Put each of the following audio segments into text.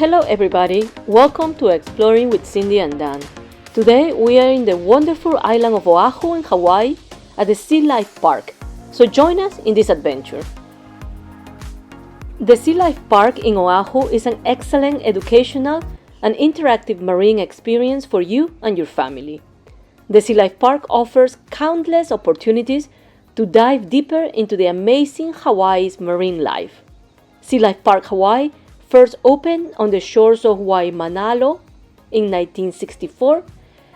Hello everybody, welcome to Exploring with Cindy and Dan. Today we are in the wonderful island of Oahu in Hawaii at the Sea Life Park, so join us in this adventure. The Sea Life Park in Oahu is an excellent educational and interactive marine experience for you and your family. The Sea Life Park offers countless opportunities to dive deeper into the amazing Hawaii's marine life. Sea Life Park Hawaii first opened on the shores of Waimanalo in 1964,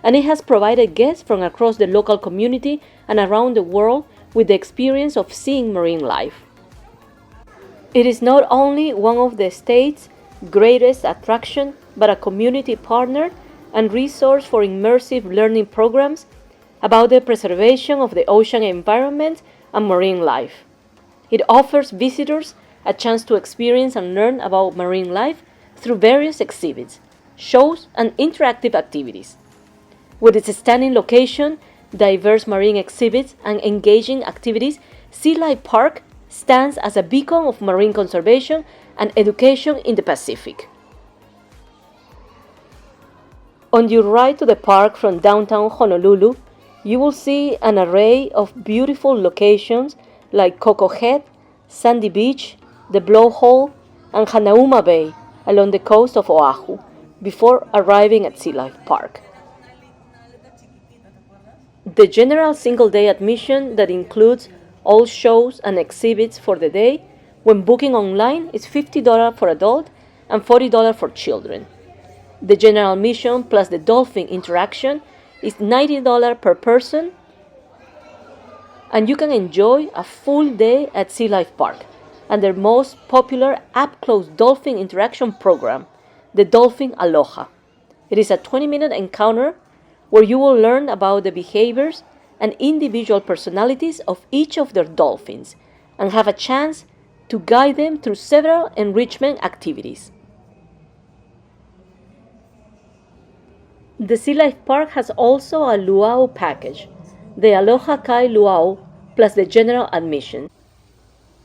and it has provided guests from across the local community and around the world with the experience of seeing marine life. It is not only one of the state's greatest attractions, but a community partner and resource for immersive learning programs about the preservation of the ocean environment and marine life. It offers visitors a chance to experience and learn about marine life through various exhibits, shows, and interactive activities. With its stunning location, diverse marine exhibits, and engaging activities, Sea Life Park stands as a beacon of marine conservation and education in the Pacific. On your ride to the park from downtown Honolulu, you will see an array of beautiful locations like Coco Head, Sandy Beach, the Blowhole, and Hanauma Bay along the coast of Oahu before arriving at Sea Life Park. The general single-day admission that includes all shows and exhibits for the day when booking online is $50 for adults and $40 for children. The general admission plus the Dolphin interaction is $90 per person, and you can enjoy a full day at Sea Life Park and their most popular up-close dolphin interaction program, the Dolphin Aloha. It is a 20-minute encounter where you will learn about the behaviors and individual personalities of each of their dolphins and have a chance to guide them through several enrichment activities. The Sea Life Park has also a luau package, the Aloha Kai Luau plus the general admission.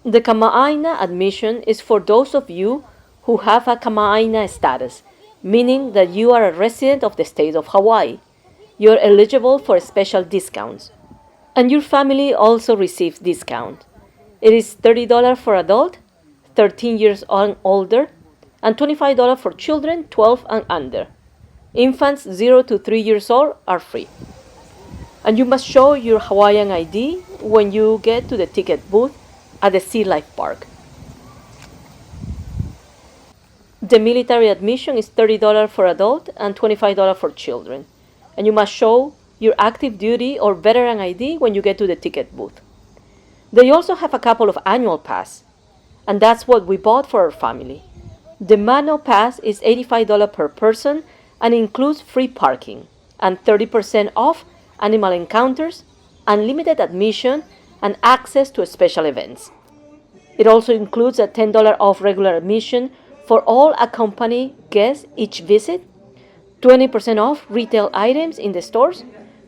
The Kama'aina admission is for those of you who have a Kama'aina status, meaning that you are a resident of the state of Hawaii. You are eligible for special discounts, and your family also receives discount. It is $30 for adult, 13 years and older, and $25 for children 12 and under. Infants 0 to 3 years old are free. And you must show your Hawaiian ID when you get to the ticket booth at the Sea Life Park. The military admission is $30 for adult and $25 for children. And you must show your active duty or veteran ID when you get to the ticket booth. They also have a couple of annual pass, and that's what we bought for our family. The Mano Pass is $85 per person and includes free parking and 30% off animal encounters, unlimited admission, and access to special events. It also includes a $10 off regular admission for all accompanying guests each visit, 20% off retail items in the stores,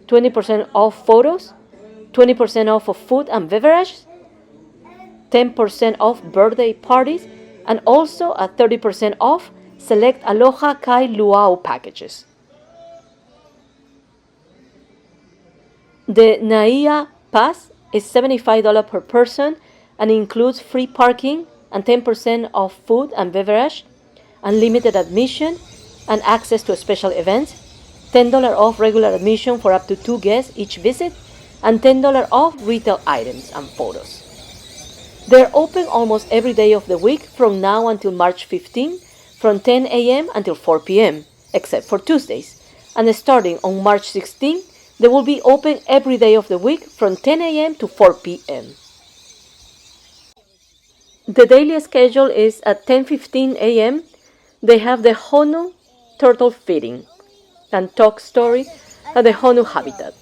20% off photos, 20% off of food and beverages, 10% off birthday parties, and also a 30% off select Aloha Kai Luau packages. The Naia Pass is $75 per person and includes free parking and 10% off food and beverage, unlimited admission, and access to special events, $10 off regular admission for up to 2 guests each visit, and $10 off retail items and photos. They're open almost every day of the week from now until March 15, from 10 a.m. until 4 p.m., except for Tuesdays. And starting on March 16, they will be open every day of the week from 10 a.m. to 4 p.m. The daily schedule is at 10:15 a.m. They have the Honu turtle feeding and talk story at the Honu habitat.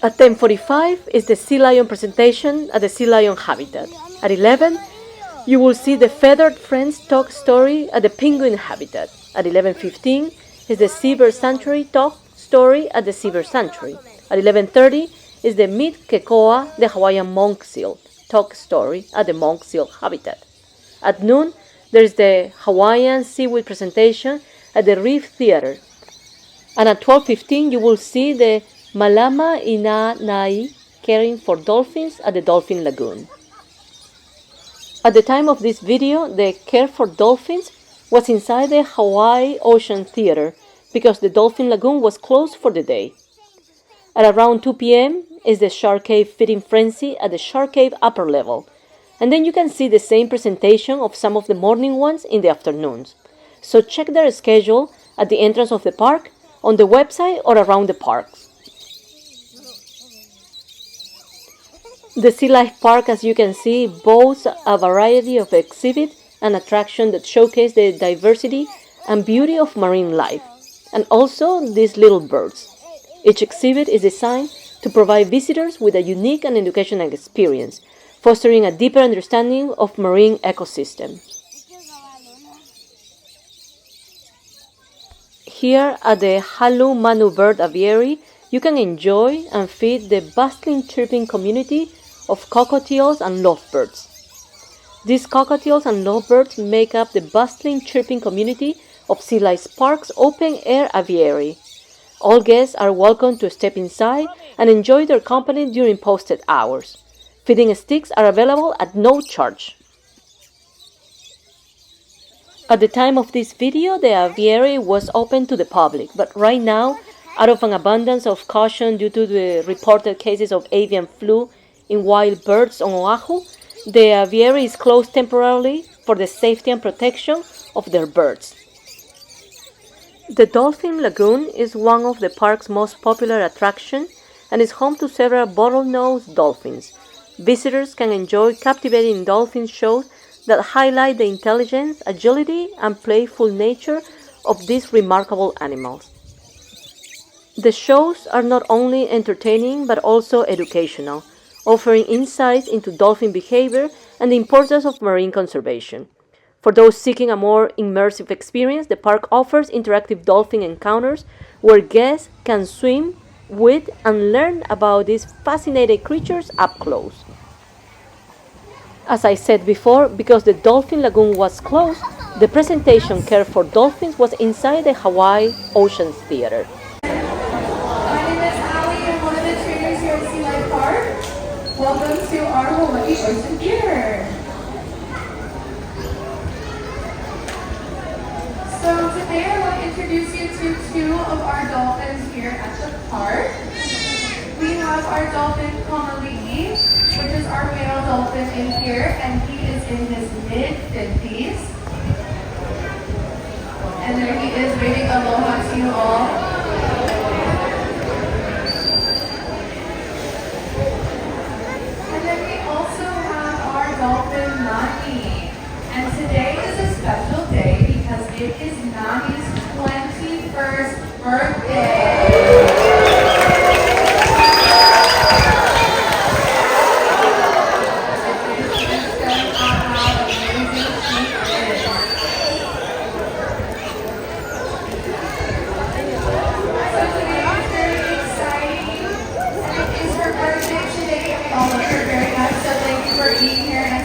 At 10:45 is the sea lion presentation at the sea lion habitat. At 11, you will see the feathered friends talk story at the penguin habitat. At 11:15 is the Seabird sanctuary talk story at the Seabird sanctuary. At 11:30 is the Meet Kekoa, the Hawaiian monk seal talk story at the monk seal habitat. At noon, There's the Hawaiian seaweed presentation at the Reef Theater. And at 12:15 you will see the Malama Ina Nai caring for dolphins at the Dolphin Lagoon. At the time of this video, the care for dolphins was inside the Hawaii Ocean Theater because the Dolphin Lagoon was closed for the day. At around 2 p.m. is the Shark Cave Feeding Frenzy at the Shark Cave upper level. And then you can see the same presentation of some of the morning ones in the afternoons. So check their schedule at the entrance of the park, on the website, or around the parks. The Sea Life Park, as you can see, boasts a variety of exhibits and attractions that showcase the diversity and beauty of marine life, and also these little birds. Each exhibit is designed to provide visitors with a unique and educational experience, fostering a deeper understanding of marine ecosystem. Here at the Halu Manu Bird Aviary, you can enjoy and feed the bustling chirping community of cockatiels and lovebirds. These cockatiels and lovebirds make up the bustling chirping community of Sea Life Park's open-air aviary. All guests are welcome to step inside and enjoy their company during posted hours. Feeding sticks are available at no charge. At the time of this video, the aviary was open to the public, but right now, out of an abundance of caution due to the reported cases of avian flu in wild birds on Oahu, the aviary is closed temporarily for the safety and protection of their birds. The Dolphin Lagoon is one of the park's most popular attractions and is home to several bottlenose dolphins. Visitors can enjoy captivating dolphin shows that highlight the intelligence, agility, and playful nature of these remarkable animals. The shows are not only entertaining but also educational, offering insights into dolphin behavior and the importance of marine conservation. For those seeking a more immersive experience, the park offers interactive dolphin encounters where guests can swim with and learn about these fascinating creatures up close. As I said before, because the Dolphin Lagoon was closed, the presentation Care for Dolphins was inside the Hawaii Ocean Theater. My name is Ali, I'm one of the trainers here at Sea Life Park. Welcome to our Hawaii Ocean Theater. So today I want to introduce you to two of our dolphins here at the park. We have our dolphin Kamalii, which is our male dolphin in here, and he is in his mid-50s. And there he is waving aloha to you all. And then we also have our dolphin Nani. And today is a special day because it is Nani's 21st birthday.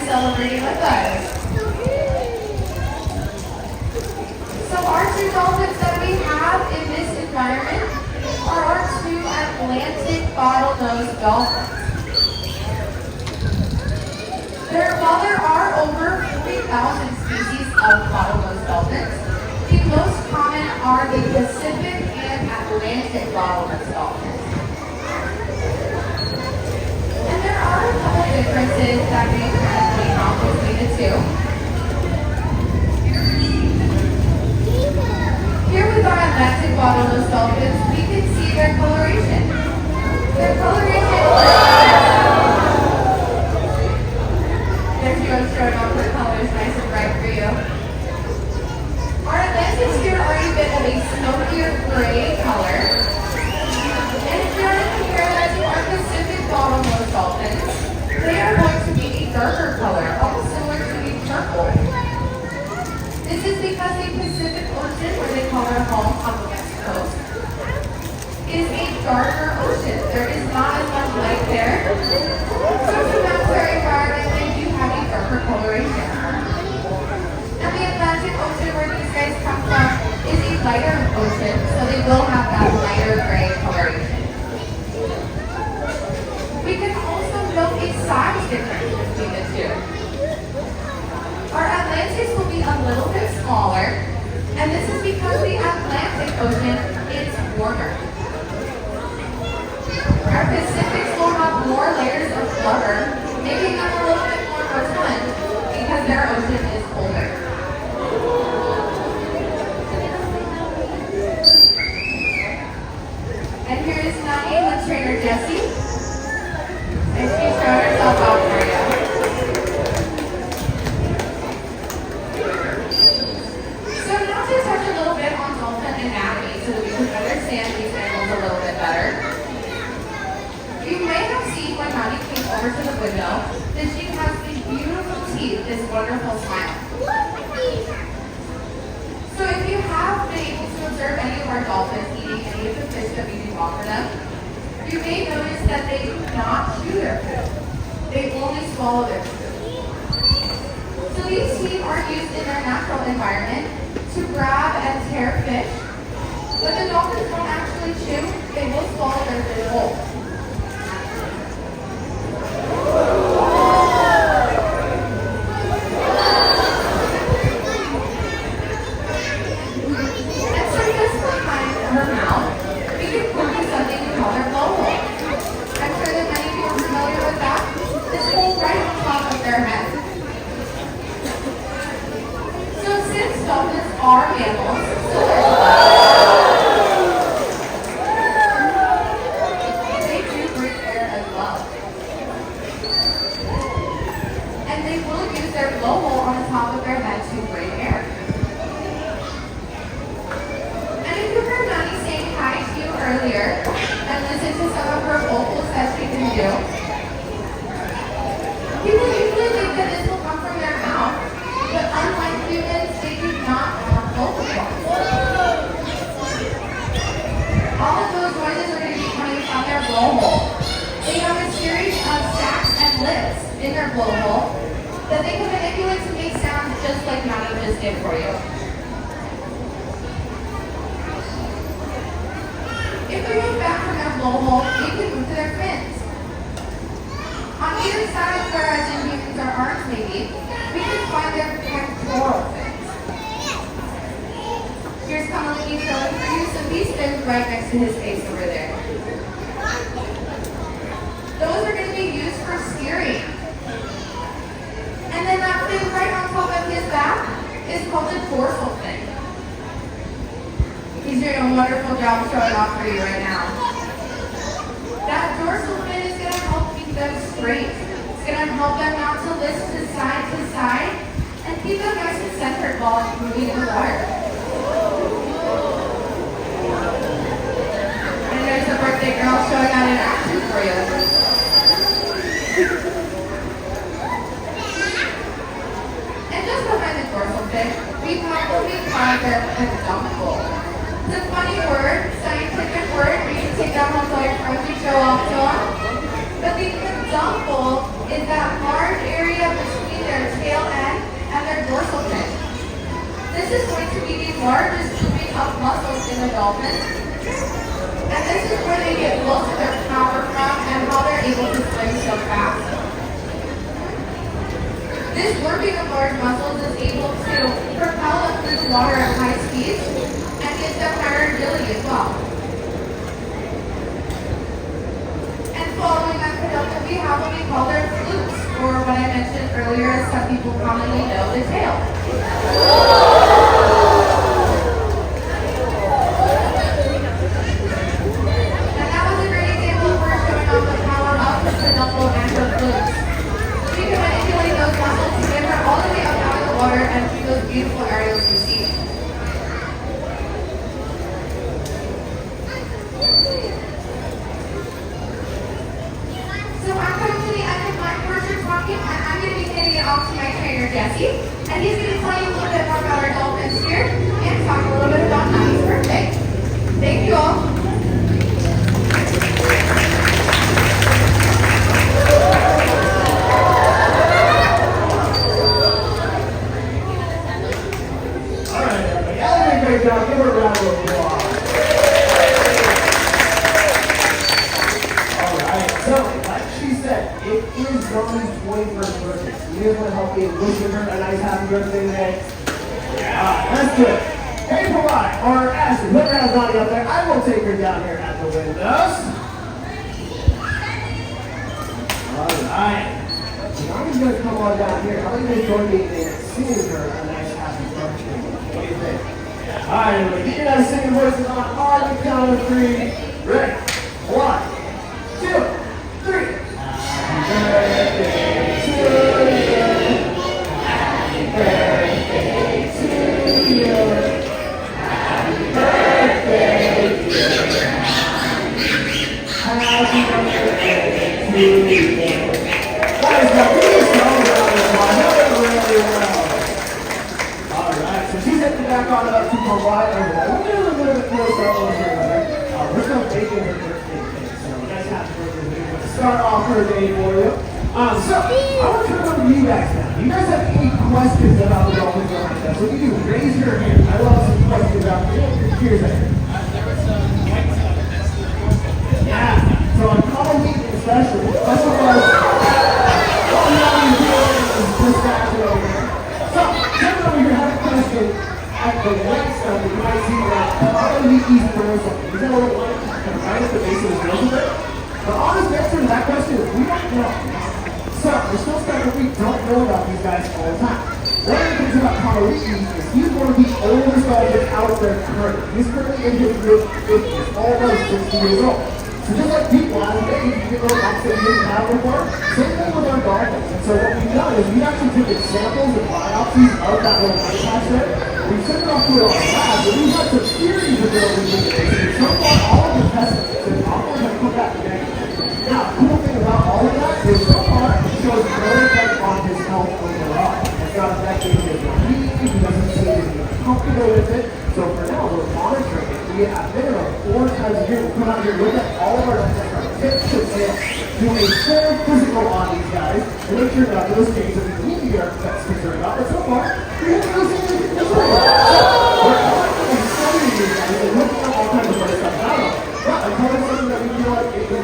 Celebrating with us. So our two dolphins that we have in this environment are our two Atlantic bottlenose dolphins. While there are over 40,000 species of bottlenose dolphins, the most common are the Pacific and Atlantic bottlenose dolphins. And there are a couple differences that we can point out between the two. Here with our Atlantic bottlenose dolphins, we can see their coloration. Their coloration. There she goes, showing off her colors, nice and bright for you. Our Atlantics here are a bit of a smokier gray color. And if you're to compare that to our Pacific bottlenose dolphins, they are going to be a darker color, almost similar to a turquoise. This is because the Pacific Ocean, where they call our home on the west coast, is a darker ocean. There is not as much light there. So to match their environment, they do have a darker coloration. And we Atlantic Ocean, where these guys come from, is a lighter ocean, so they will have that lighter gray coloration. We can also note a size difference between the two. Our Atlantics will be a little bit smaller, and this is because the Atlantic Ocean is warmer. Our Pacifics will have more layers of blubber, making them a little bit more rotund because their ocean is colder. And here is Nani with trainer Jessie, and she's showing herself out for you. So now to touch a little bit on dolphin anatomy so that we can understand these animals a little bit better. You may have seen when Nani came over to the window that she has these beautiful teeth, this wonderful smile. So if you have been able to observe any of our dolphins eating any of the fish that we do offer them, you may notice that they do not chew their food. They only swallow their food. So these teeth are used in their natural environment to grab and tear fish, but the dolphins don't actually chew, they will swallow their fish whole. Are mammals, so they do breathe air as well. And they will use their blowhole on the top of their head to breathe air. And if you heard Nani saying hi to you earlier and listen to some of her vocals that she can do, people usually think that this will come from their mouth, but unlike humans, they do not have vocal cords. All of those noises are going to be coming from their blowhole. They have a series of sacs and lips in their blowhole that they can manipulate to make sounds just like Nani just did for you. If we move back from their blowhole, we can move to their fins. On either side, whereas in humans our arms may be, we can find their pectoral fins. Here's Kamalini showing for you some of these fins right next to his face over there. Those are going to be used for steering. And then that fin right on top of his back is called the dorsal fin. He's doing a wonderful job showing off for you right now. That dorsal fin is going to help keep them straight. It's going to help them not to list to side, and keep them nice and centered while moving in the water. And there's the birthday girl showing out in action for you. And just behind the dorsal fin, we probably find their peduncle. It's a funny word, scientific word. We can take that home to our friends to show off to them. But the peduncle is that large area between their tail end and their dorsal fin. This is going to be the largest grouping of muscles in the dolphin. And this is where they get most of their power from and how they're able to swim so fast. This working of large muscles is able to propel them through the water at high speeds and gives them higher agility as well. And following that peduncle, we have what we call their flukes, or what I mentioned earlier, as some people commonly know, the tail. And that was a great example of her showing off the power of the peduncle and her flukes. She can manipulate those muscles to get her all the way up out of the water and through those beautiful areas you see. So I'm coming to the end of my portrait talking, and I'm going to be handing it off to my trainer, Jesse, and he's going to tell you a little bit more about our dolphins here and talk a little bit about Nani's birthday. Thank you all. You guys want to help me wish her a nice happy birthday today? Let's do it. Hey, Hawaii, or Ashley, whoever has Naughty up there, I will take her down here at the windows. Alright. Naughty's going to come on down here. How are you guys join me in singing her a nice happy birthday? What do you think? Alright, everybody, get your nice singing voices on the count of 3. Ready? 1, 2, 3. Happy birthday to you. Happy birthday to you. Happy birthday to you. Happy birthday to you. Guys, now please go around this one. Really well. Alright, so she's heading back on up to Hawaii over there. We'll get a little bit closer over here. We're still baking her birthday cake, so nice happy birthday. We're going to start off her day for you. So, I want to turn it over to you guys now. Do you guys have any questions about the Dolphin behind us? So if you do, raise your hand. I love some questions about here's that. Yeah, so on Halloween especially, that's what I was just back over here. So, come over here, have a question at the right side. You might see that Halloween Easter or something. Is that a little light? Kind of right at the base of his nose a bit? The honest answer to that question is we don't know. So, there's still stuff that we don't know about these guys all the time. One of the things about Halloween is he's one of the oldest dolphins out there currently. He's currently in his mid-50s, almost 60 years old. So just like people, I think you can get really upset you didn't have before, same thing with our dolphins. And so what we've done is we actually took samples and biopsies of that little honey patch there. We sent it off to our lab, and we've had some series of those investigations. So far, all of the tests and offers have come back negative. Now, the cool thing about all of that is so far it shows no effect on his health overall. It's not affecting his well-being, he doesn't seem to be comfortable with it. So for now, we're monitoring it. We have minimum 4 times a year. We'll come out here, look at all of our tips to do a full physical on these guys, and make sure that those things that we need to be our pets concerned about. But so far, we haven't really seen anything concerned about. So we're constantly studying these guys and looking at all kinds of other stuff about them. But I told him something that we feel like it was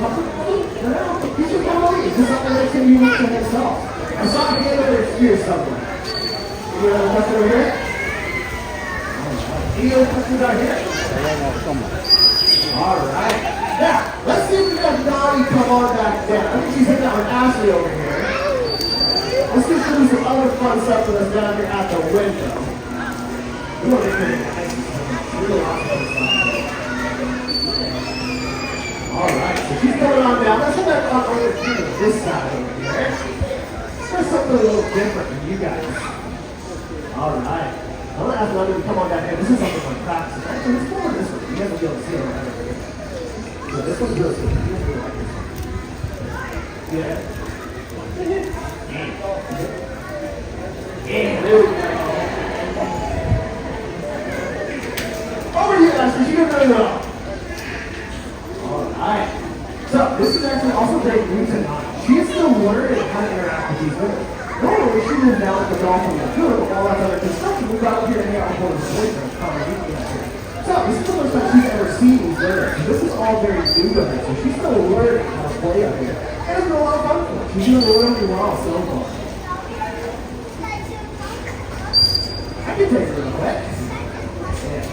you should come over. This is something that's unique to himself. I saw him get over excuse somewhere. You have a question over here? Any other questions out here? Alright. Now, let's see if we got Naughty come on back down. I think she's hitting out with Ashley over here. Let's just do some other fun stuff with us down here at the window. We want to make it nice. Really awesome stuff. Alright, so she's coming on down. Let's come back on over to this side over here. Let's try something a little different from you guys. Alright. I'm going to ask London to come on down here. This is something like practice. Actually, let's go on this one. You guys will be able to see it right over here. So this one's really good. You guys really like this one. Yeah. Yeah, there we go. Over here, Ashley. She did really well. Alright. So, this is actually also great news and she is still learning how to interact with these women. Normally, she was down at the Dolphin lagoon with all that other construction. We got up here and hang out on the boyfriend. So, this is the first time she's ever seen these women. This is all very new to her, so she's still learning how to play up here. And it's been a lot of fun for her. She's doing really well so far. I can take her real quick. Yeah.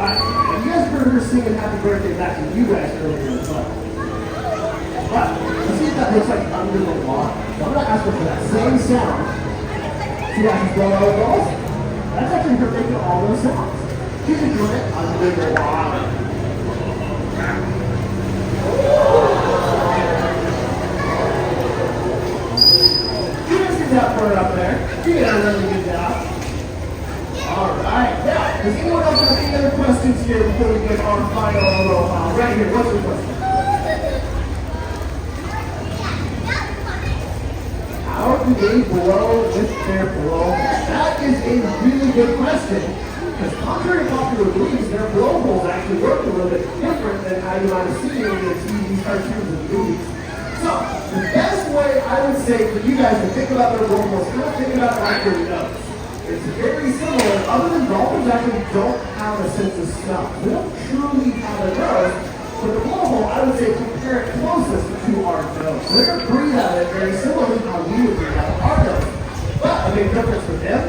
Alright, you guys heard her singing happy birthday back to you guys earlier as well. But, let's see if that looks like under the water. So I'm going to ask her for that same sound. See how she's blowing all the balls? That's actually her making all those sounds. She's doing it under the water. You guys get that for her up there. You did a really good job. Alright, now, does anyone else have any other questions here before we get our final aloha? Right here, what's your question? How do they blow with their blowholes? That is a really good question. Because contrary to popular beliefs, their blowholes actually work a little bit different than how you might have seen in the TV cartoons and movies. So, the best way I would say for you guys to think about their blowholes, kind of think about it like your nose. It's very similar, other than dolphins actually don't have a sense of smell. They don't truly have a nose, But the blowhole, I would say, compare it closest to our nose. So they're going to breathe out of it very similar to how we would breathe out of our nose. But a big difference with them,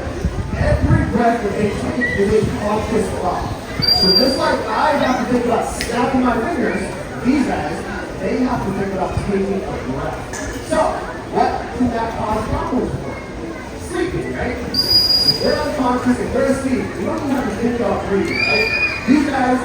every breath that they take is a conscious thought. So just like I have to think about snapping my fingers, these guys, they have to think about taking a breath. So, what can that cause problems for? Sleeping, right? If they're unconscious, if they're asleep, we don't even have to think about breathing, right? These guys,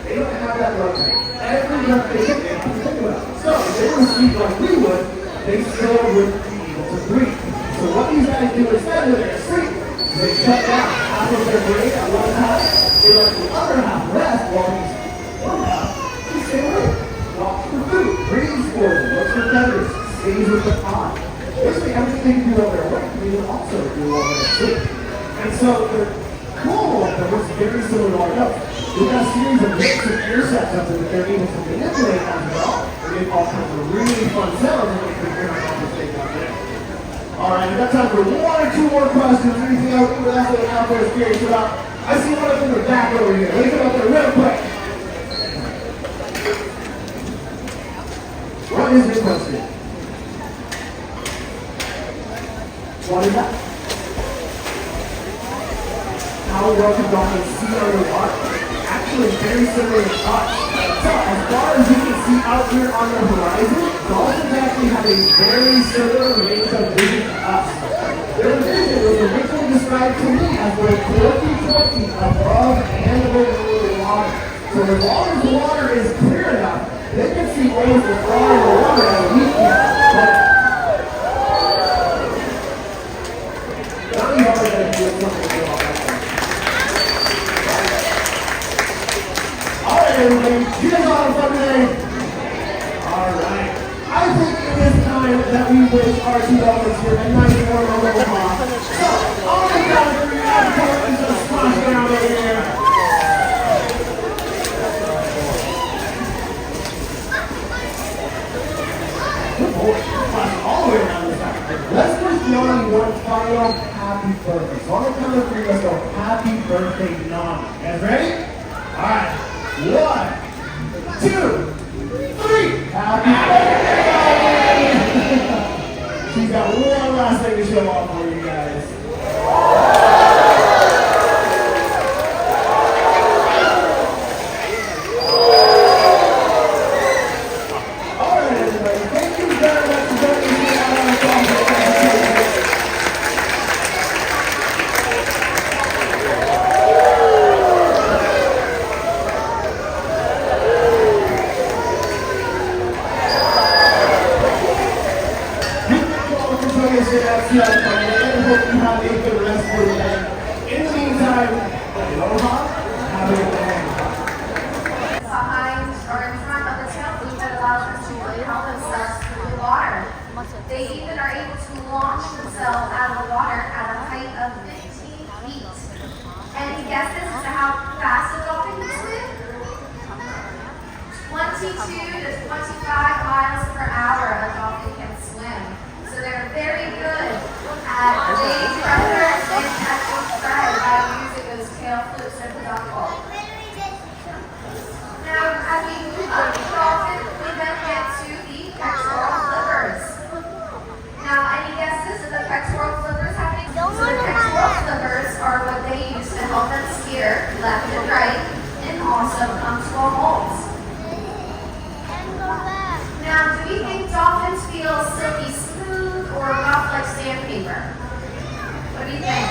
they don't have that luxury. Every breath they take, they have to think about it. So, if they were asleep like we would, they still wouldn't be able to breathe. So what these guys do instead when they're asleep, they shut down half of their brain at one time, they let the other half rest while these one half, they stay awake. Walks for food, breathes for them, looks for feathers, stays with the pond. Basically everything they can do while they're awake, they can also do while they're asleep. And so the cool one that looks very similar to our nose. We've got a series of bits and ear sets up there that they're able to manipulate as well. They make all kinds of really fun sounds that they can hear our conversation out there. Alright, we've got time for one or two more questions. Anything else you would ask that out there is curious about? I see one up in the back over here. Let me come up there real quick. What is your question? What is that? How well can dolphins see underwater? Actually, very similar to us. So, as far as you can see out here on the horizon, dolphins actually have a very similar range of vision to us. Their vision was originally described to me as the 20/20 above and below the water. So as long as the water is clear enough, they can see almost as far in the water as we can. But not even hard to do something about that. Alright everybody, you guys all have fun today? Alright. I think it is time that we wish our two dolphins here a nice warm aloha. So, all the guys are going to come up and just splash around over here. Good boy, splash all the way around this side. Let's wish Nani one final happy birthday. So on the count of three, let's go happy birthday, Nani. You guys ready? Alright. 1, 2, 3. Happy birthday! She's got one last thing to show off for you guys. Alright everybody, thank you very much for joining me on our Dolphin. I hope you have a good rest of the day. In the meantime, aloha, have a good day. Behind or in front of the tail loop that allows them to propel themselves through the water. They even are able to launch themselves out of the water at a height of 15 feet. Any guesses as to how fast a dolphin can swim? 22 to 25 miles per hour a dolphin can swim. So they're very good at getting pressure and catching prey by using those tail flips and pedal. Now, as we move up the dolphin, we then get to the pectoral flippers. Now, any guesses at the pectoral flippers happening? So the pectoral flippers are what they use to help them steer left and right and also come to a halt. Now, do we think dolphins feel silky smooth or rough like sandpaper? What do you think?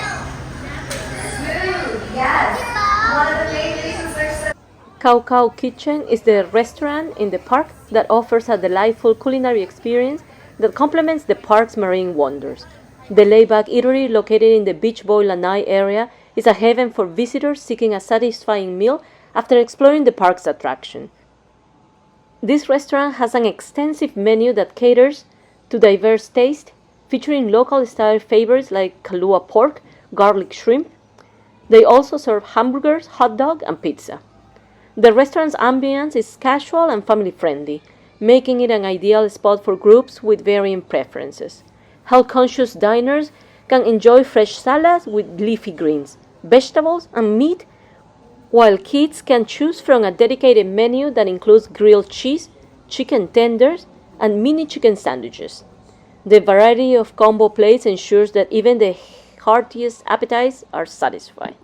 Smooth, yes. One of the main reasons they're so Cow Cow Kitchen is the restaurant in the park that offers a delightful culinary experience that complements the park's marine wonders. The laid-back eatery located in the Beach Boy Lanai area is a haven for visitors seeking a satisfying meal after exploring the park's attraction. This restaurant has an extensive menu that caters to diverse tastes, featuring local-style favorites like kalua pork, garlic shrimp. They also serve hamburgers, hot dog, and pizza. The restaurant's ambience is casual and family-friendly, making it an ideal spot for groups with varying preferences. Health-conscious diners can enjoy fresh salads with leafy greens, vegetables, and meat while kids can choose from a dedicated menu that includes grilled cheese, chicken tenders, and mini chicken sandwiches. The variety of combo plates ensures that even the heartiest appetites are satisfied.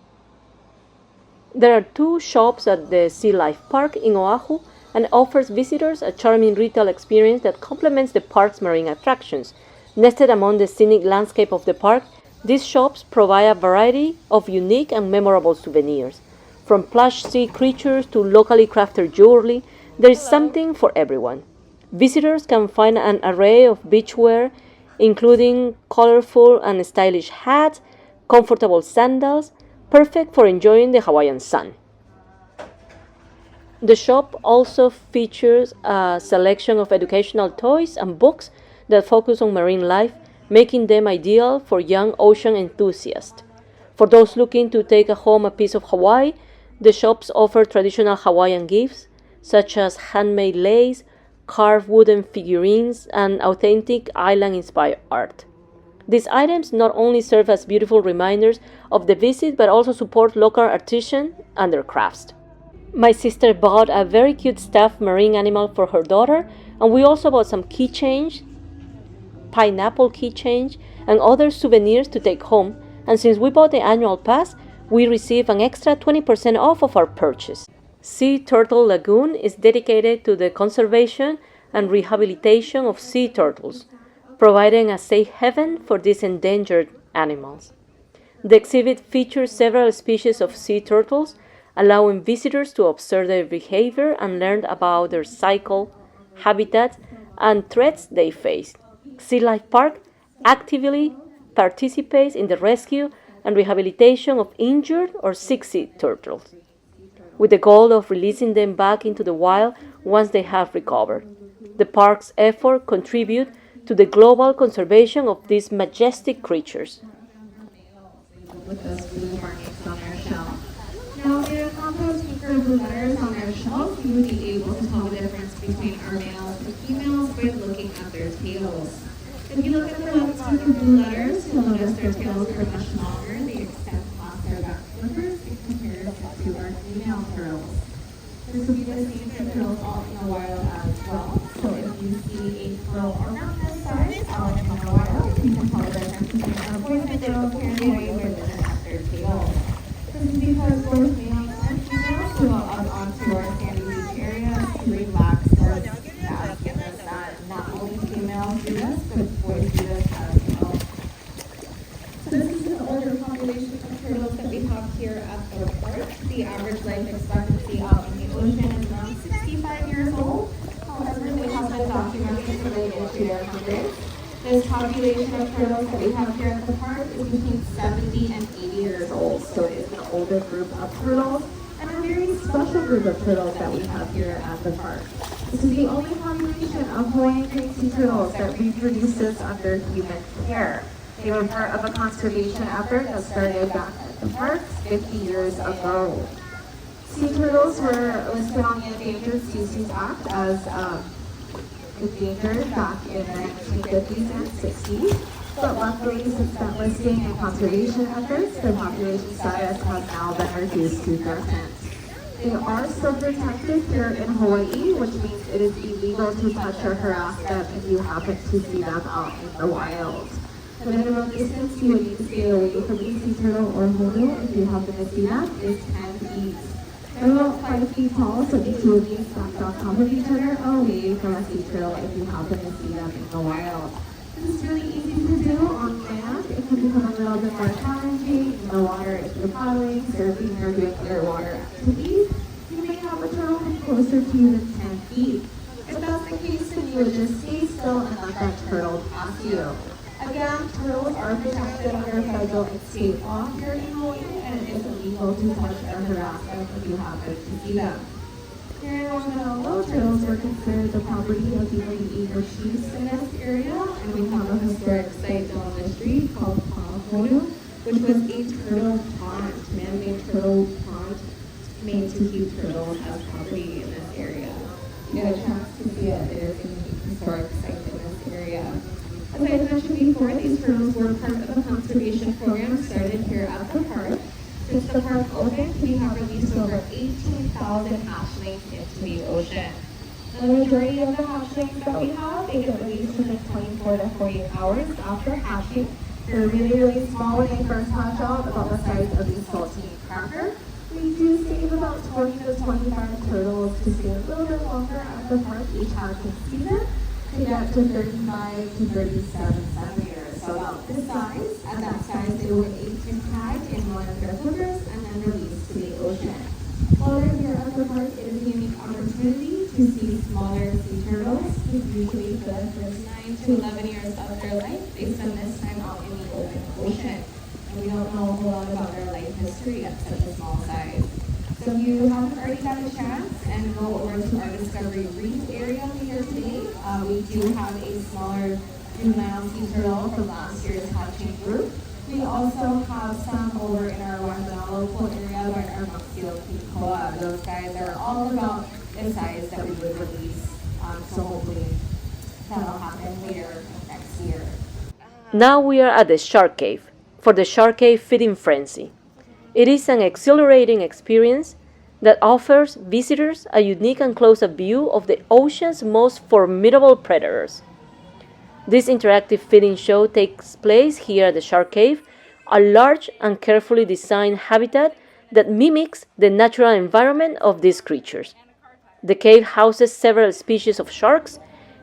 There are 2 shops at the Sea Life Park in Oahu and offers visitors a charming retail experience that complements the park's marine attractions. Nested among the scenic landscape of the park, these shops provide a variety of unique and memorable souvenirs. From plush sea creatures to locally crafted jewelry, there is something for everyone. Visitors can find an array of beachwear, including colorful and stylish hats, comfortable sandals, perfect for enjoying the Hawaiian sun. The shop also features a selection of educational toys and books that focus on marine life, making them ideal for young ocean enthusiasts. For those looking to take home a piece of Hawaii, the shops offer traditional Hawaiian gifts, such as handmade lace, carved wooden figurines, and authentic island-inspired art. These items not only serve as beautiful reminders of the visit, but also support local artisans and their crafts. My sister bought a very cute stuffed marine animal for her daughter, and we also bought some keychains, pineapple keychains, and other souvenirs to take home. And since we bought the annual pass, we receive an extra 20% off of our purchase. Sea Turtle Lagoon is dedicated to the conservation and rehabilitation of sea turtles, providing a safe haven for these endangered animals. The exhibit features several species of sea turtles, allowing visitors to observe their behavior and learn about their cycle, habitat, and threats they face. Sea Life Park actively participates in the rescue and rehabilitation of injured or sick sea turtles, with the goal of releasing them back into the wild once they have recovered. The park's efforts contribute to the global conservation of these majestic creatures. With those blue markings on their shell. Now, there are compost blue letters on their shells. You would be able to tell the difference between our males and females by looking at their tails. If you look at the left group of blue letters, you'll notice their tails are much longer. They extend past their back flippers in comparison to our female turtles. This will be the same for turtles all in the wild as well. So if you see a turtle around this size out in the wild, you can tell the difference between our boys and girls here in Hawaii by looking at their tails. This is because both males and females go up onto our sandy beach areas to relax their back in the sun. Not only females do this, but boys do this as well. So this is an older population of turtles that we have here at the park. The average life expectancy out in the ocean is around 65 years old. However, they have been documented related to their hundreds. This population of turtles that we have here at the park is between 70 and 80 years old. So it is an older group of turtles and a very special group of turtles that we have here at the park. This is the only population of Hawaiian green sea turtles that reproduces under human care. They were part of a conservation effort that started back at the park 50 years ago. Sea turtles were listed on the Endangered Species Act as endangered back in the 1950s and 60s, but luckily since that listing and conservation efforts, their population status has now been reduced to threatened. They are still protected here in Hawaii, which means it is illegal to touch or harass them if you happen to see them out in the wild. The minimum distance you would need to stay away from a sea turtle or honu if you happen to see them is 10 feet. They're about 5 feet tall, so the two of you stacked on top of each other away from a sea turtle if you happen to see them in the wild. This is really easy to do on land. It can become a little bit more challenging in the water if you're paddling, surfing, or doing other water activities. You may have a turtle come closer to you than 10 feet. If that's the case, then you would just stay still and let that turtle pass you. Again, turtles are protected under federal and state law here in Hawaii, and it is illegal to touch or harass them if you happen to see them. Here in Waimanalo, turtles were considered the property of the Aviary chiefs in this area, and we have a historic site down the street called Oahu, which was a turtle pond, man-made turtle pond made to keep turtles as property in this area. If you get a chance to see it, it is a historic site in this area. As I mentioned before, these turtles were part of a conservation program started here at the park. Since the park opened, we have released over 18,000 hatchlings into the ocean. The majority of the hatchlings that we have, they get released within 24 to 48 hours after hatching. They're really, really small when they first hatch out, about the size of a saltine cracker. We do save about 20 to 25 turtles to stay a little bit longer at the park each hatching season to get to 35 to 37 centimeters. So about this size. At that size, they will age and tag in one of their flippers and then released to the ocean. While they're here at the park, it is a unique opportunity to see smaller sea turtles who usually for the first 9 to 11 years of their life, they spend this time out in the open ocean. And we don't know a whole lot about their life history at such a small size. So if you haven't already got a chance and go over to our Discovery Reef area here today, we do have a smaller juvenile sea turtle from last year's hatching group. We also have some over in our Waimanalo pool area by our Maxio Picoa. Those guys are all about the size that we would release. So hopefully that'll happen later next year. Now we are at the Shark Cave for the Shark Cave Feeding Frenzy. It is an exhilarating experience that offers visitors a unique and close-up view of the ocean's most formidable predators. This interactive feeding show takes place here at the Shark Cave, a large and carefully designed habitat that mimics the natural environment of these creatures. The cave houses several species of sharks,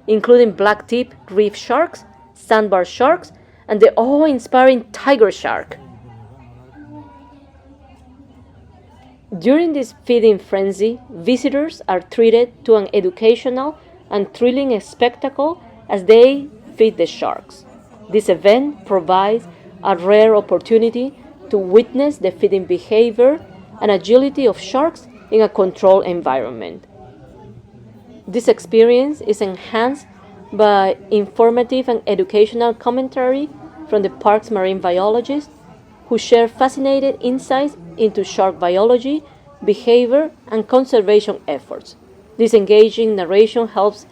including black-tip reef sharks, sandbar sharks, and the awe-inspiring tiger shark. During this feeding frenzy, visitors are treated to an educational and thrilling spectacle as they feed the sharks. This event provides a rare opportunity to witness the feeding behavior and agility of sharks in a controlled environment. This experience is enhanced by informative and educational commentary from the park's marine biologists, who share fascinating insights into shark biology, behavior, and conservation efforts. This engaging narration helps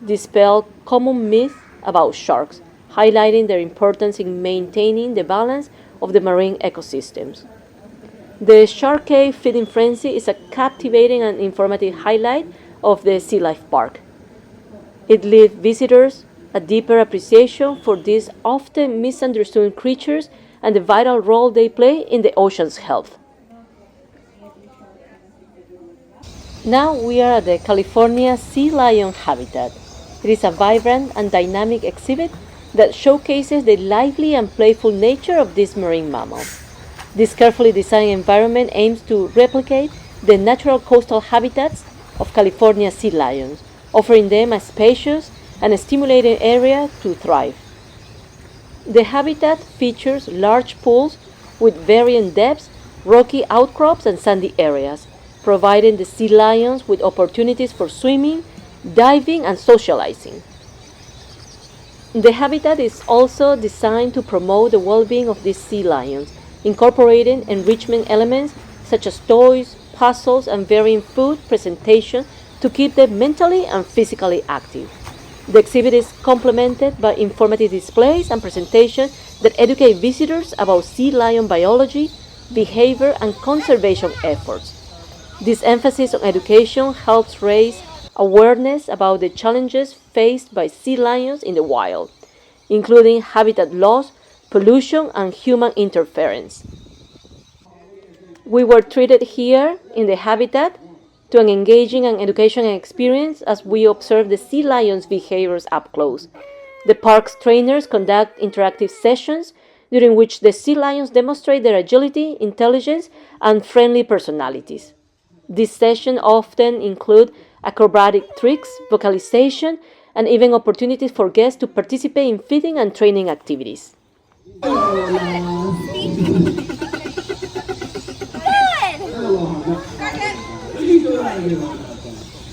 dispel common myths about sharks, highlighting their importance in maintaining the balance of the marine ecosystems. The Shark Cave Feeding Frenzy is a captivating and informative highlight of the Sea Life Park. It leaves visitors a deeper appreciation for these often misunderstood creatures and the vital role they play in the ocean's health. Now we are at the California sea lion habitat. It is a vibrant and dynamic exhibit that showcases the lively and playful nature of this marine mammal. This carefully designed environment aims to replicate the natural coastal habitats of California sea lions, offering them a spacious and stimulating area to thrive. The habitat features large pools with varying depths, rocky outcrops, and sandy areas, providing the sea lions with opportunities for swimming, diving, and socializing. The habitat is also designed to promote the well-being of these sea lions, incorporating enrichment elements such as toys, puzzles, and varying food presentation to keep them mentally and physically active. The exhibit is complemented by informative displays and presentations that educate visitors about sea lion biology, behavior, and conservation efforts. This emphasis on education helps raise awareness about the challenges faced by sea lions in the wild, including habitat loss, pollution, and human interference. We were treated here in the habitat to an engaging and educational experience as we observe the sea lions' behaviors up close. The park's trainers conduct interactive sessions during which the sea lions demonstrate their agility, intelligence, and friendly personalities. These sessions often include acrobatic tricks, vocalization, and even opportunities for guests to participate in feeding and training activities.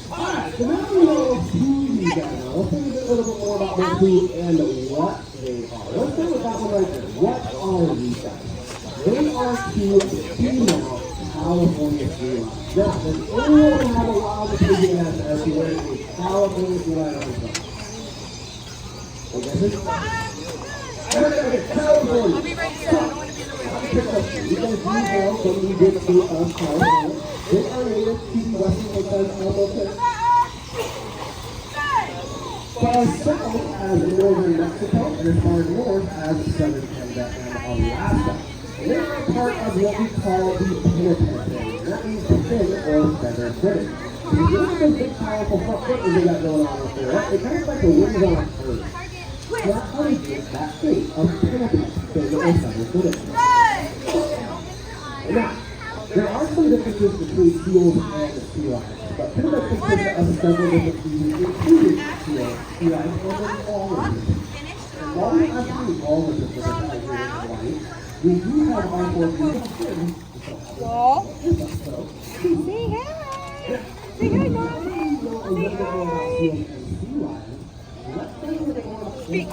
Alright, so now we know who you guys are. Let's think a little bit more about their who and what they are. Let's start with that one right there. What are these guys? They are two female California sea lions. Yes, does anyone have a wild opinion as to where a California sea lion is from? Okay, Okay, California. I'll be right here. I don't want to be in the way. You guys do have some we did to California. They are native to Western Hotels Albuquerque. Far south as northern Mexico and as far north as southern Canada and Alaska. They are part of what we call the Pinnacle family. That means fin or feather footed. So you look at those big powerful front footers they got going on up there. They're kind of like the wings on a bird. That's how they get that shape of Pinnacle fin or feather footed. Now, there are some differences between seals and the sea lions. But Pinnacle consists of several different species, including seals, sea lions, and then walruses. And while we actually walruses for the guys here in Hawaii, we do have our four beautiful fins. So, Say hi! Say hi, Mom! Say hi! Speak.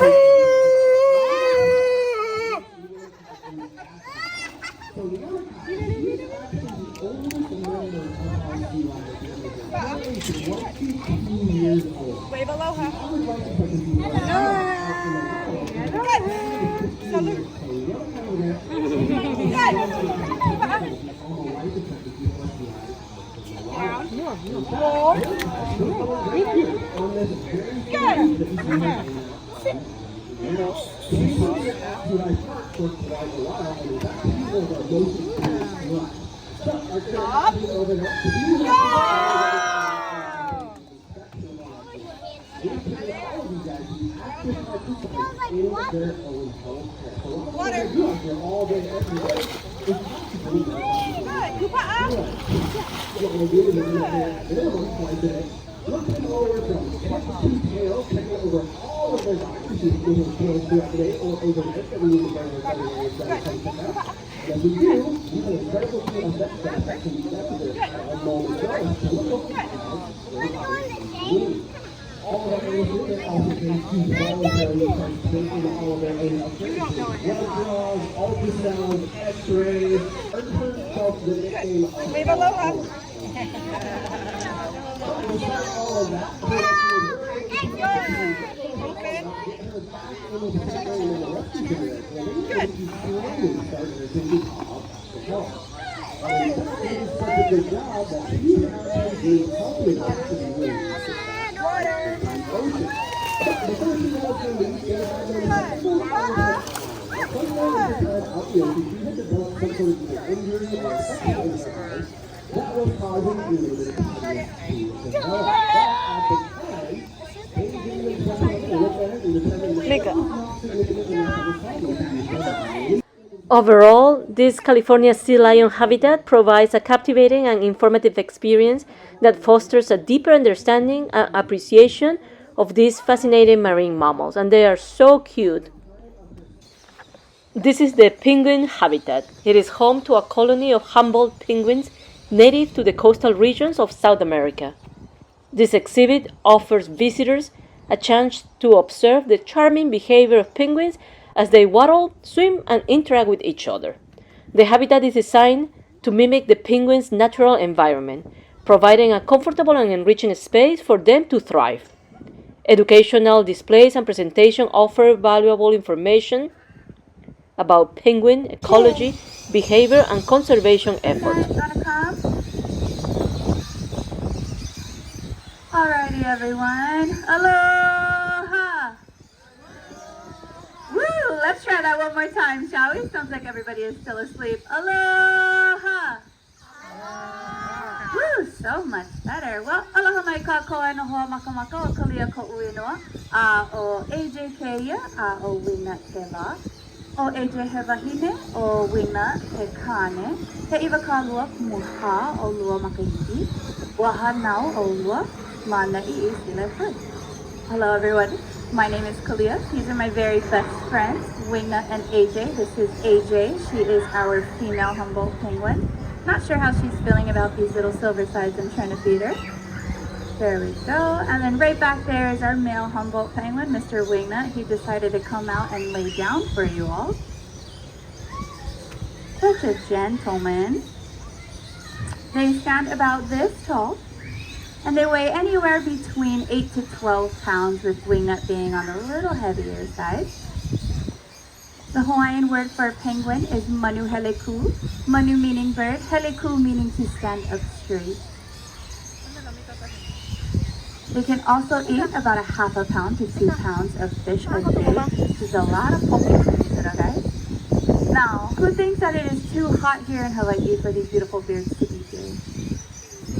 Wave aloha. Good. Salute. Good. Roll. Good. Sit. Stop. Water. Looking over from top to tail, checking over all of those opportunities tails throughout the day or overnight that we need to learn in other areas that we can check out. Yes, we do. We have an incredible team of vet staff that can do that to their moment ago. So look over all of our areas here also can do voluntary participation in all of their areas. Blood draws, ultrasounds, x-rays, earned herself the nickname of Wave aloha. That was causing Overall, this California sea lion habitat provides a captivating and informative experience that fosters a deeper understanding and appreciation of these fascinating marine mammals, and they are so cute. This is the penguin habitat. It is home to a colony of Humboldt penguins native to the coastal regions of South America. This exhibit offers visitors a chance to observe the charming behavior of penguins as they waddle, swim, and interact with each other. The habitat is designed to mimic the penguins' natural environment, providing a comfortable and enriching space for them to thrive. Educational displays and presentations offer valuable information about penguin ecology, behavior, and conservation efforts. Alrighty, everyone. Aloha! Woo! Let's try that one more time, shall we? Sounds like everybody is still asleep. Aloha! Woo! So much better. Well, aloha mai ka koe no hoa makamaka o kalia ko uinoa. O AJ Keia, o Wina Te La. O AJ he wahine, o Wina Te Kane. He iwa ka lua muha o lua makahiki. Waha nau o lua. Hello everyone, my name is Kalia. These are my very best friends, Wina and AJ. This is AJ. She is our female Humboldt penguin. Not sure how she's feeling about these little silver sides. I'm trying to feed her. There we go. And then right back there is our male Humboldt penguin, Mr. Wina. He decided to come out and lay down for you all. Such a gentleman. They stand about this tall. And they weigh anywhere between 8 to 12 pounds, with wingnut being on the little heavier side. The Hawaiian word for penguin is manu heleku. Manu meaning bird, heleku meaning to stand up straight. They can also eat about a half a pound to 2 pounds of fish a day, which is a lot of poke, guys. Now, who thinks that it is too hot here in Hawaii for these beautiful birds to be here?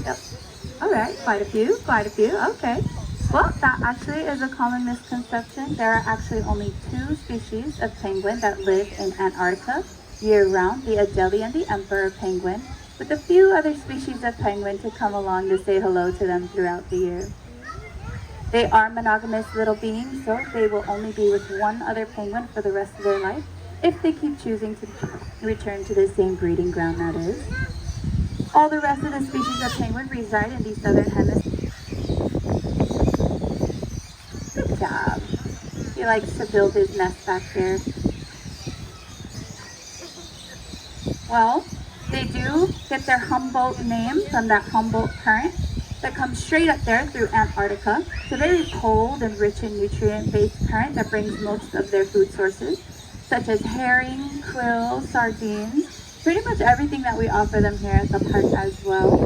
Yep. All right, quite a few, okay. Well, that actually is a common misconception. There are actually only 2 species of penguin that live in Antarctica year-round, the Adelie and the emperor penguin, with a few other species of penguin to come along to say hello to them throughout the year. They are monogamous little beings, so they will only be with one other penguin for the rest of their life if they keep choosing to return to the same breeding ground, that is. All the rest of the species of penguin reside in the southern hemisphere. Good job. He likes to build his nest back there. Well, they do get their Humboldt name from that Humboldt current that comes straight up there through Antarctica. It's a very cold and rich in nutrient-based current that brings most of their food sources, such as herring, krill, sardines, pretty much everything that we offer them here at the park as well.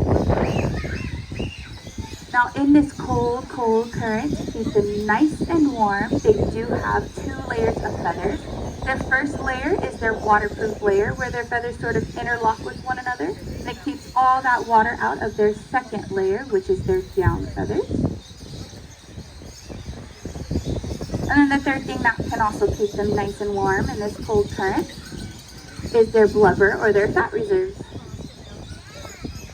Now in this cold, cold current, to keep them nice and warm, they do have 2 layers of feathers. Their first layer is their waterproof layer, where their feathers sort of interlock with one another, and it keeps all that water out of their second layer, which is their down feathers. And then the third thing that can also keep them nice and warm in this cold current is their blubber or their fat reserves.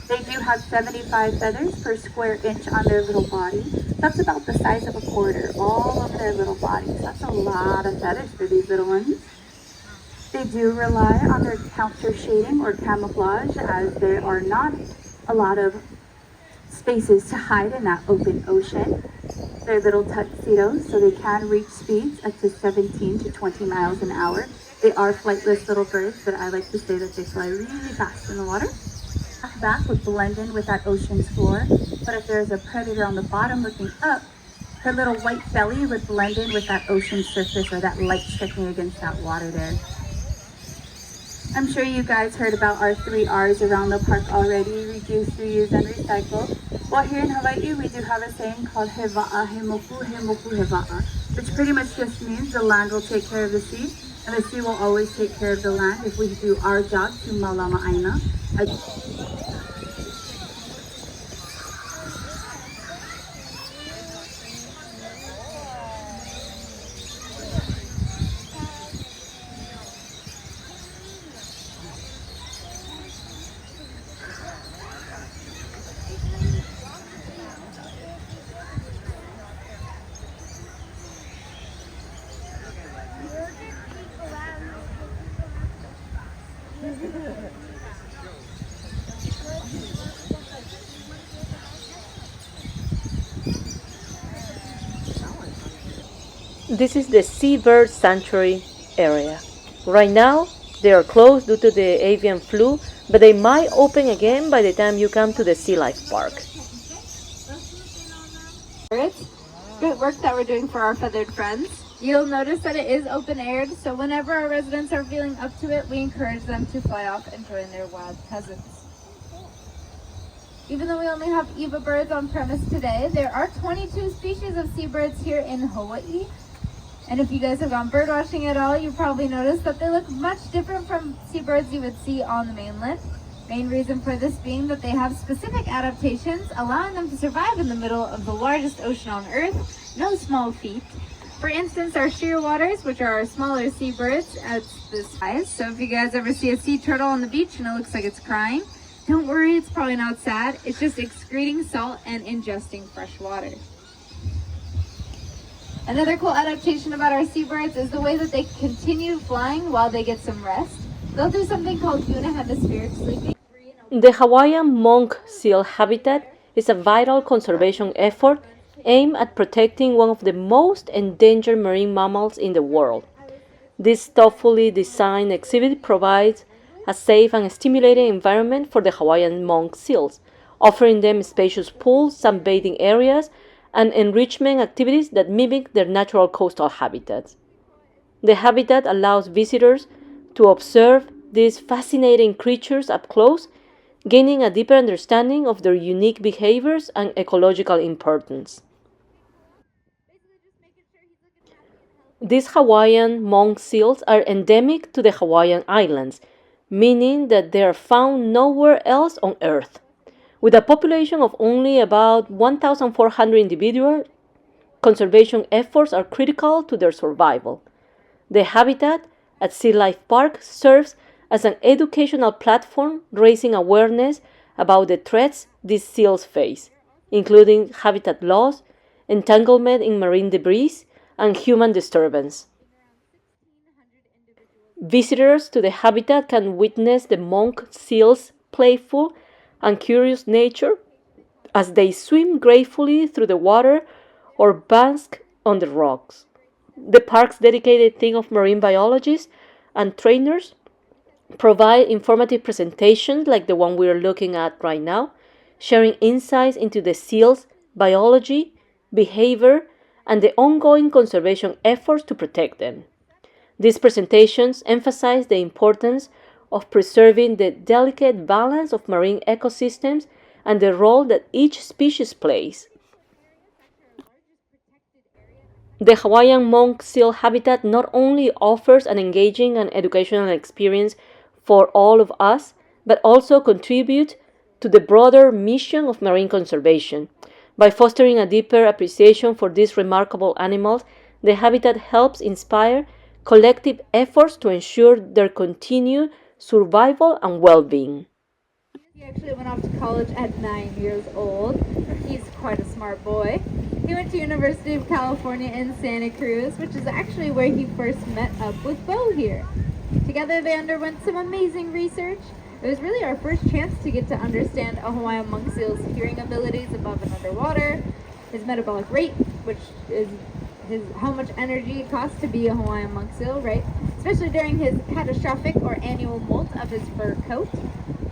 They do have 75 feathers per square inch on their little body. That's about the size of a quarter, all over their little bodies. That's a lot of feathers for these little ones. They do rely on their counter shading or camouflage, as there are not a lot of spaces to hide in that open ocean. They're little tuxedos, so they can reach speeds up to 17 to 20 miles an hour. They are flightless little birds, but I like to say that they fly really fast in the water. Back would blend in with that ocean's floor, but if there's a predator on the bottom looking up, her little white belly would blend in with that ocean surface or that light striking against that water there. I'm sure you guys heard about our 3 R's around the park already: reduce, reuse, and recycle. Well, here in Hawaii, we do have a saying called heva'a, hemoku, hemoku, heva'a, which pretty much just means the land will take care of the sea, and the sea will always take care of the land if we do our job to malama'aina. This is the Seabird Sanctuary area. Right now, they are closed due to the avian flu, but they might open again by the time you come to the Sea Life Park. Good work that we're doing for our feathered friends. You'll notice that it is open-aired, so whenever our residents are feeling up to it, we encourage them to fly off and join their wild cousins. Even though we only have Eva birds on premise today, there are 22 species of seabirds here in Hawaii. And if you guys have gone bird watching at all, you probably noticed that they look much different from seabirds you would see on the mainland. Main reason for this being that they have specific adaptations, allowing them to survive in the middle of the largest ocean on Earth. No small feat. For instance, our shearwaters, which are our smaller seabirds at this size. So if you guys ever see a sea turtle on the beach and it looks like it's crying, don't worry, it's probably not sad. It's just excreting salt and ingesting fresh water. Another cool adaptation about our seabirds is the way that they continue flying while they get some rest. They'll do something called unihemispheric sleeping. The Hawaiian monk seal habitat is a vital conservation effort aimed at protecting one of the most endangered marine mammals in the world. This thoughtfully designed exhibit provides a safe and stimulating environment for the Hawaiian monk seals, offering them spacious pools, sunbathing areas, and enrichment activities that mimic their natural coastal habitats. The habitat allows visitors to observe these fascinating creatures up close, gaining a deeper understanding of their unique behaviors and ecological importance. These Hawaiian monk seals are endemic to the Hawaiian Islands, meaning that they are found nowhere else on Earth. With a population of only about 1,400 individuals, conservation efforts are critical to their survival. The habitat at Sea Life Park serves as an educational platform, raising awareness about the threats these seals face, including habitat loss, entanglement in marine debris, and human disturbance. Visitors to the habitat can witness the monk seals' playful and curious nature as they swim gracefully through the water or bask on the rocks. The park's dedicated team of marine biologists and trainers provide informative presentations like the one we are looking at right now, sharing insights into the seals' biology, behavior, and the ongoing conservation efforts to protect them. These presentations emphasize the importance of preserving the delicate balance of marine ecosystems and the role that each species plays. The Hawaiian monk seal habitat not only offers an engaging and educational experience for all of us, but also contributes to the broader mission of marine conservation. By fostering a deeper appreciation for these remarkable animals, the habitat helps inspire collective efforts to ensure their continued survival and well-being. He actually went off to college at 9 years old. He's quite a smart boy. He went to University of California in Santa Cruz, which is actually where he first met up with Bo here. Together they underwent some amazing research. It was really our first chance to get to understand a Hawaiian monk seal's hearing abilities above and underwater, his metabolic rate, which is how much energy it costs to be a Hawaiian monk seal, right? Especially during his catastrophic or annual molt of his fur coat,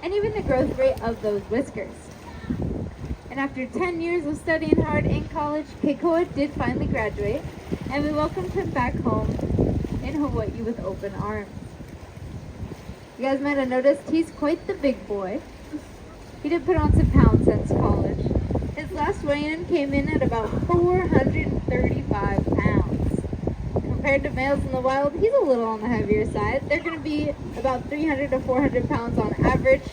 and even the growth rate of those whiskers. And after 10 years of studying hard in college, Keikoa did finally graduate, and we welcomed him back home in Hawaii with open arms. You guys might have noticed he's quite the big boy. He did put on some pounds since college. His last weigh-in came in at about 435 pounds. Compared to males in the wild, he's a little on the heavier side. They're going to be about 300 to 400 pounds on average.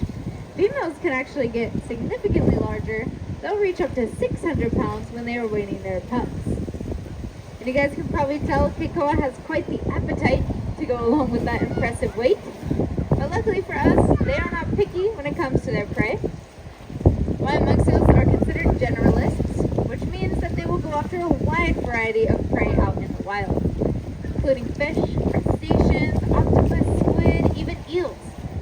Females can actually get significantly larger. They'll reach up to 600 pounds when they are weaning their pups. And you guys can probably tell Keikoa has quite the appetite to go along with that impressive weight. But luckily for us, they are not picky when it comes to their prey. Hawaiian monk seals are considered generalists, which means that they will go after a wide variety of prey out in the wild, including fish, crustaceans, octopus, squid, even eels.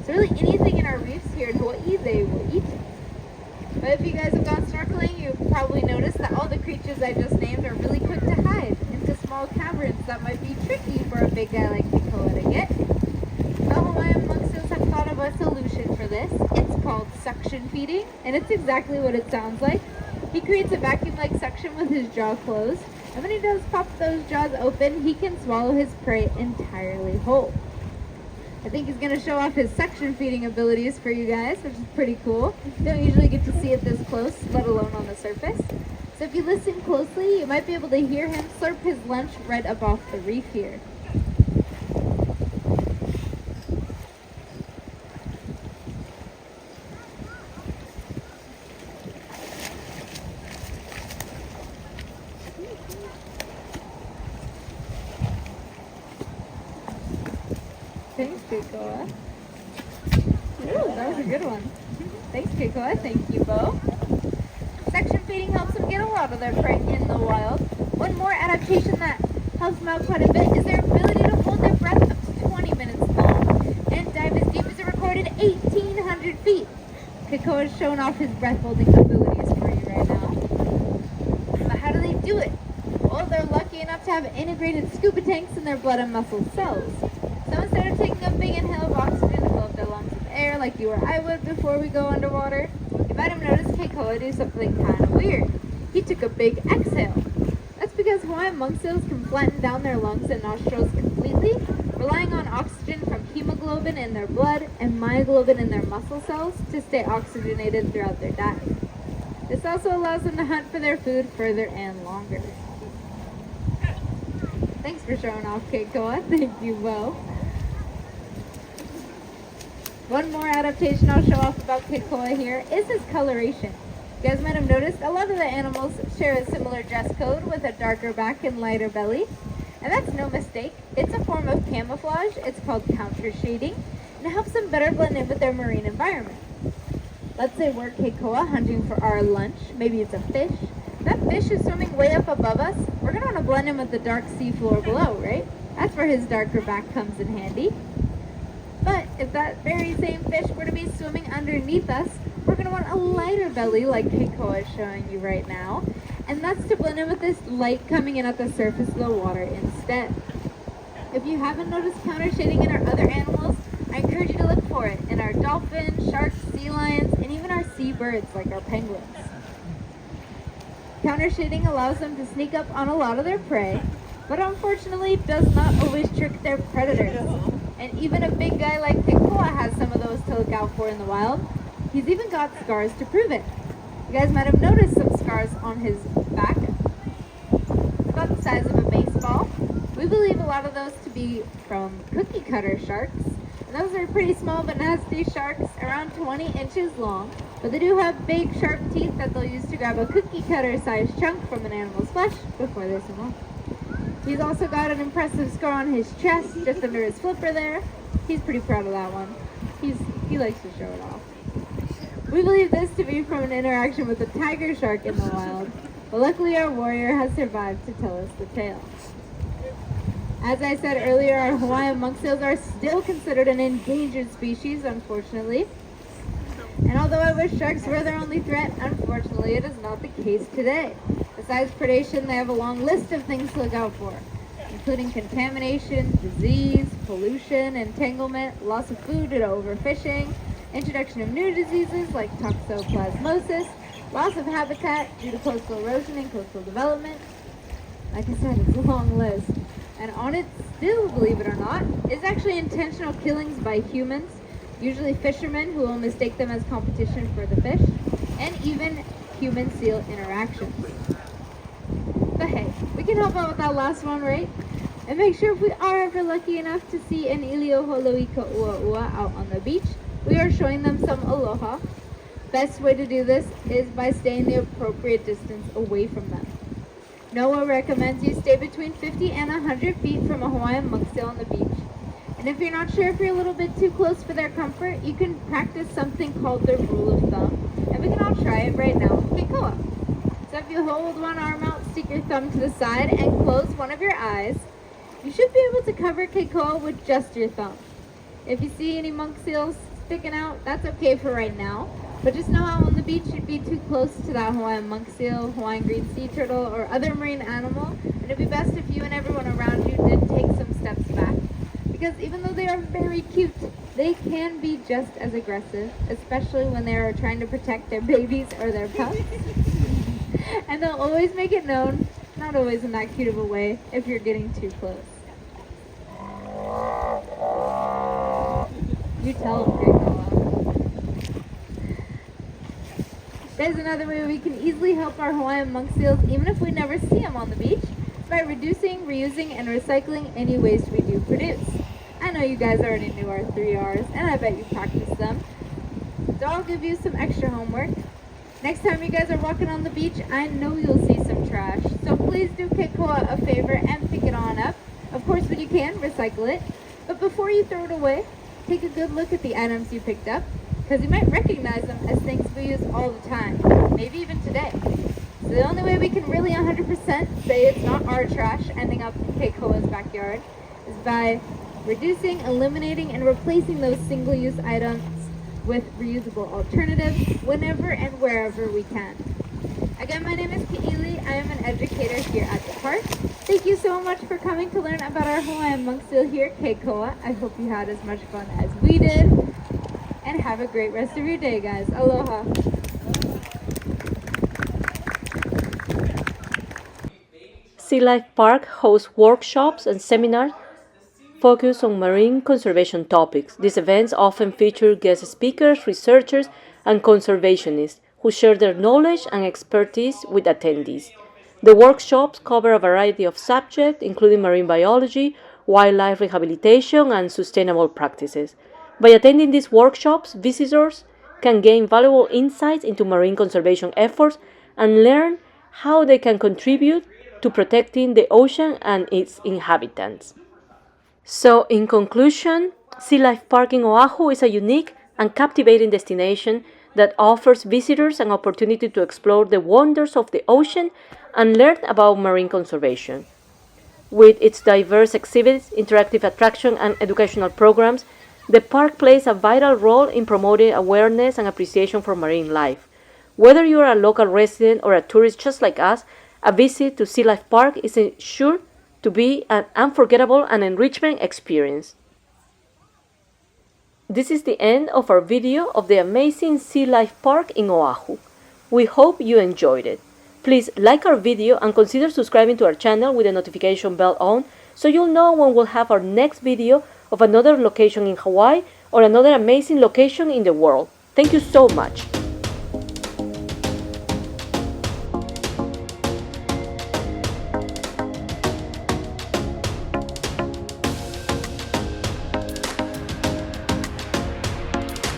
So really anything in our reefs here in Hawaii, they will eat. But if you guys have gone snorkeling, you've probably noticed that all the creatures I just named are really quick to hide into small caverns that might be tricky for a big guy like Keikoa to get. The Hawaiian monk seals have thought of a solution for this. It's called suction feeding, and it's exactly what it sounds like. He creates a vacuum-like suction with his jaw closed, and when he does pop those jaws open, he can swallow his prey entirely whole. I think he's going to show off his suction feeding abilities for you guys, which is pretty cool. You don't usually get to see it this close, let alone on the surface. So if you listen closely, you might be able to hear him slurp his lunch right up off the reef here. Thanks, Keikoa. Ooh, that was a good one. Thanks, Keikoa. Thank you, Bo. Suction feeding helps them get a lot of their prey in the wild. One more adaptation that helps them out quite a bit is their ability to hold their breath up to 20 minutes long and dive as deep as a recorded 1,800 feet. Keikoa is showing off his breath-holding abilities for you right now. But how do they do it? Well, they're lucky enough to have integrated scuba tanks in their blood and muscle cells. So instead of taking a big inhale of oxygen to fill up their lungs with air like you or I would before we go underwater, might have noticed Keikoa do something kind of weird. He took a big exhale. That's because Hawaiian monk seals can flatten down their lungs and nostrils completely, relying on oxygen from hemoglobin in their blood and myoglobin in their muscle cells to stay oxygenated throughout their diet. This also allows them to hunt for their food further and longer. Thanks for showing off, Keikoa. Thank you, Bo. One more adaptation I'll show off about Keikoa here is his coloration. You guys might have noticed a lot of the animals share a similar dress code with a darker back and lighter belly. And that's no mistake. It's a form of camouflage. It's called counter shading, and it helps them better blend in with their marine environment. Let's say we're Keikoa hunting for our lunch. Maybe it's a fish. That fish is swimming way up above us. We're going to want to blend in with the dark seafloor below, right? That's where his darker back comes in handy. But if that very same fish were to be swimming underneath us, we're going to want a lighter belly like Keikoa is showing you right now. And that's to blend in with this light coming in at the surface of the water instead. If you haven't noticed counter shading in our other animals, I encourage you to look for it in our dolphins, sharks, sea lions, and even our seabirds like our penguins. Counter shading allows them to sneak up on a lot of their prey, but unfortunately does not always trick their predators. And even a big guy like Keikoa has some of those to look out for in the wild. He's even got scars to prove it. You guys might have noticed some scars on his back, about the size of a baseball. We believe a lot of those to be from cookie cutter sharks. And those are pretty small but nasty sharks, around 20 inches long. But they do have big sharp teeth that they'll use to grab a cookie cutter sized chunk from an animal's flesh before they swim off. He's also got an impressive scar on his chest, just under his flipper there. He's pretty proud of that one. He likes to show it off. We believe this to be from an interaction with a tiger shark in the wild, but luckily our warrior has survived to tell us the tale. As I said earlier, our Hawaiian monk seals are still considered an endangered species, unfortunately. And although I wish sharks were their only threat, unfortunately it is not the case today. Besides predation, they have a long list of things to look out for, including contamination, disease, pollution, entanglement, loss of food due to overfishing, introduction of new diseases like toxoplasmosis, loss of habitat due to coastal erosion and coastal development. Like I said, it's a long list. And on it still, believe it or not, is actually intentional killings by humans, usually fishermen who will mistake them as competition for the fish, and even human-seal interactions. But hey, we can help out with that last one, right? And make sure if we are ever lucky enough to see an ilio holoika ua out on the beach, we are showing them some aloha. Best way to do this is by staying the appropriate distance away from them. NOAA recommends you stay between 50 and 100 feet from a Hawaiian monk seal on the beach. And if you're not sure if you're a little bit too close for their comfort, you can practice something called the rule of thumb. And we can all try it right now with Keikoa. So if you hold one arm out, stick your thumb to the side, and close one of your eyes, you should be able to cover Keikoa with just your thumb. If you see any monk seals sticking out, that's okay for right now. But just know out on the beach you'd be too close to that Hawaiian monk seal, Hawaiian green sea turtle, or other marine animal, and it'd be best if you and everyone around you did take some steps back. Because even though they are very cute, they can be just as aggressive, especially when they are trying to protect their babies or their pups. And they'll always make it known, not always in that cute of a way, if you're getting too close. You tell them, Keikoa. There's another way we can easily help our Hawaiian monk seals, even if we never see them on the beach, by reducing, reusing, and recycling any waste we do produce. I know you guys already knew our 3 R's, and I bet you practiced them. So I'll give you some extra homework. Next time you guys are walking on the beach, I know you'll see some trash. So please do Keikoa a favor and pick it on up. Of course, when you can, recycle it. But before you throw it away, take a good look at the items you picked up, because you might recognize them as things we use all the time, maybe even today. So the only way we can really 100% say it's not our trash ending up in Keikoa's backyard is by reducing, eliminating, and replacing those single-use items with reusable alternatives whenever and wherever we can. Again, my name is Ke'ili. I am an educator here at the park. Thank you so much for coming to learn about our Hawaiian monk seal here, Keikoa. I hope you had as much fun as we did. And have a great rest of your day, guys. Aloha. Sea Life Park hosts workshops and seminars focused on marine conservation topics. These events often feature guest speakers, researchers, and conservationists who share their knowledge and expertise with attendees. The workshops cover a variety of subjects, including marine biology, wildlife rehabilitation, and sustainable practices. By attending these workshops, visitors can gain valuable insights into marine conservation efforts and learn how they can contribute to protecting the ocean and its inhabitants. So, in conclusion, Sea Life Park in Oahu is a unique and captivating destination that offers visitors an opportunity to explore the wonders of the ocean and learn about marine conservation. With its diverse exhibits, interactive attractions, and educational programs, the park plays a vital role in promoting awareness and appreciation for marine life. Whether you are a local resident or a tourist just like us, a visit to Sea Life Park is sure to be an unforgettable and enrichment experience. This is the end of our video of the amazing Sea Life Park in Oahu. We hope you enjoyed it. Please like our video and consider subscribing to our channel with the notification bell on so you'll know when we'll have our next video of another location in Hawaii or another amazing location in the world. Thank you so much.